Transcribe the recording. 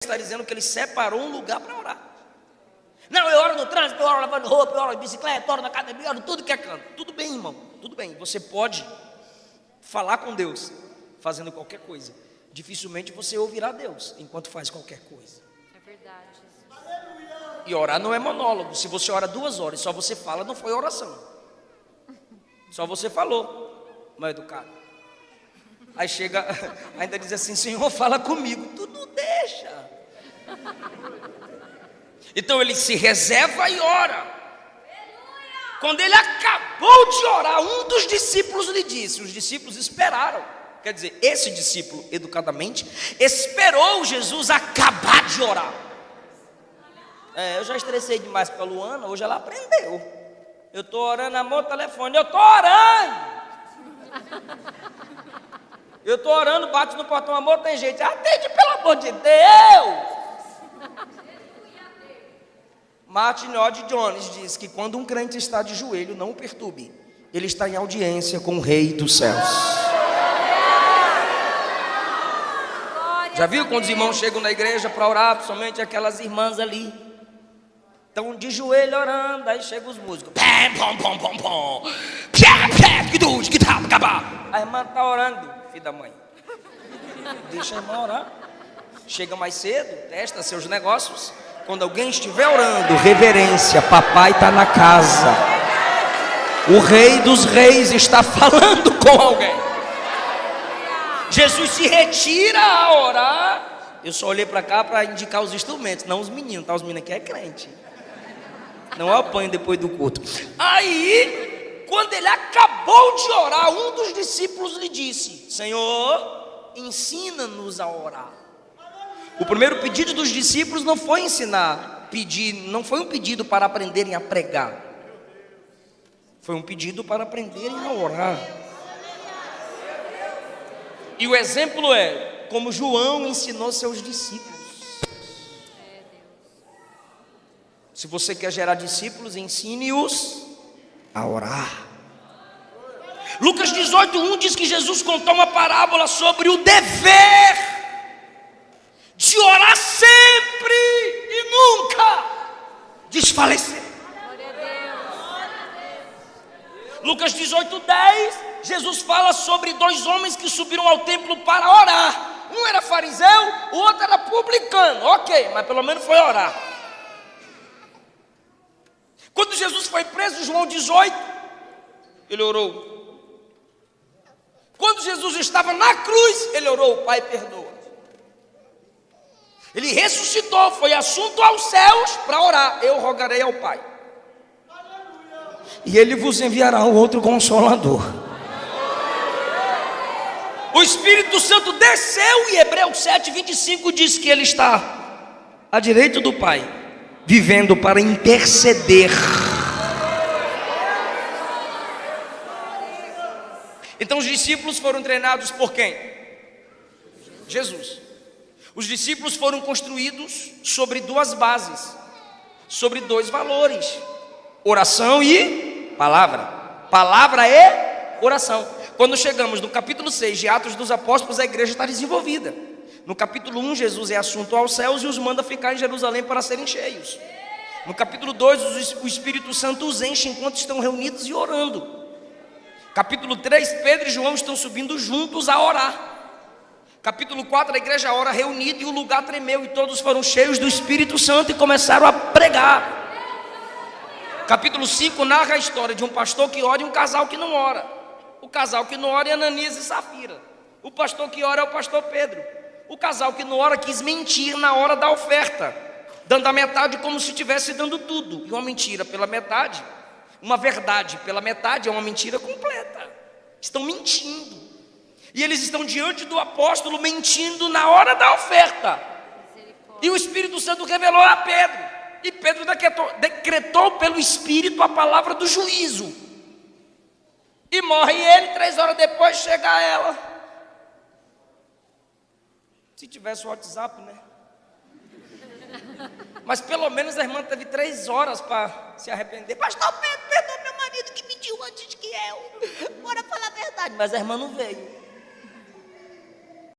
está dizendo que ele separou um lugar para orar. Não, eu oro no trânsito, eu oro lavando roupa, eu oro de bicicleta, eu oro na academia, eu oro tudo que é canto. Tudo bem, irmão, tudo bem. Você pode falar com Deus fazendo qualquer coisa. Dificilmente você ouvirá Deus enquanto faz qualquer coisa. É verdade, Jesus. E orar não é monólogo. Se você ora 2 horas e só você fala, não foi oração. Só você falou, mal educado. Aí chega, ainda diz assim: Senhor, fala comigo. Tu não deixa. Então ele se reserva e ora. Quando ele acabou de orar, um dos discípulos lhe disse. Os discípulos esperaram. Quer dizer, esse discípulo, educadamente, esperou Jesus acabar de orar. Eu já estressei demais com a Luana, hoje ela aprendeu. Eu estou orando, amor, telefone, eu estou orando. Eu estou orando, bate no portão, amor, tem gente. Atende, pelo amor de Deus. Martin Lloyd Jones diz que quando um crente está de joelho, não o perturbe. Ele está em audiência com o Rei dos céus. Já viu quando os irmãos chegam na igreja para orar, principalmente aquelas irmãs ali, estão de joelho orando, aí chegam os músicos. A irmã está orando, filho da mãe. Deixa a irmã orar. Chega mais cedo, testa seus negócios. Quando alguém estiver orando, reverência, papai está na casa. O Rei dos Reis está falando com alguém. Jesus se retira a orar. Eu só olhei para cá para indicar os instrumentos, não os meninos, tá? Os meninos aqui é crente. Não apanho depois do culto. Aí, quando ele acabou de orar, um dos discípulos lhe disse: Senhor, ensina-nos a orar. O primeiro pedido dos discípulos não foi ensinar, não foi um pedido para aprenderem a pregar. Foi um pedido para aprenderem a orar. E o exemplo é como João ensinou seus discípulos. Se você quer gerar discípulos, ensine-os a orar. Lucas 18:1 diz que Jesus contou uma parábola sobre o dever de orar sempre e nunca desfalecer. Lucas 18:10, Jesus fala sobre 2 homens que subiram ao templo para orar. Um era fariseu, o outro era publicano. Ok, mas pelo menos foi orar. Quando Jesus foi preso, João 18, ele orou. Quando Jesus estava na cruz, ele orou: Pai, perdoa. Ele ressuscitou, foi assunto aos céus para orar: eu rogarei ao Pai, e Ele vos enviará um outro Consolador. O Espírito Santo desceu, e Hebreus 7:25 diz que Ele está à direita do Pai, vivendo para interceder. Então os discípulos foram treinados por quem? Jesus. Os discípulos foram construídos sobre 2 bases, sobre 2 valores: oração e palavra. Palavra e oração. Quando chegamos no capítulo 6 de Atos dos Apóstolos, a igreja está desenvolvida. No capítulo 1, Jesus é assunto aos céus e os manda ficar em Jerusalém para serem cheios. No capítulo 2, o Espírito Santo os enche enquanto estão reunidos e orando. Capítulo 3, Pedro e João estão subindo juntos a orar. Capítulo 4, a igreja ora reunida e o lugar tremeu e todos foram cheios do Espírito Santo e começaram a pregar. Capítulo 5 narra a história de um pastor que ora e um casal que não ora. O casal que não ora é Ananias e Safira. O pastor que ora é o pastor Pedro. O casal que não ora quis mentir na hora da oferta, dando a metade como se estivesse dando tudo. E uma mentira pela metade, uma verdade pela metade é uma mentira completa. Estão mentindo. E eles estão diante do apóstolo mentindo na hora da oferta. E o Espírito Santo revelou a Pedro. E Pedro decretou pelo Espírito a palavra do juízo. E morre ele, 3 horas depois chega ela. Se tivesse o WhatsApp, né? Mas pelo menos a irmã teve 3 horas para se arrepender. Pastor Pedro, perdoa meu marido que mentiu antes que eu. Bora falar a verdade. Mas a irmã não veio.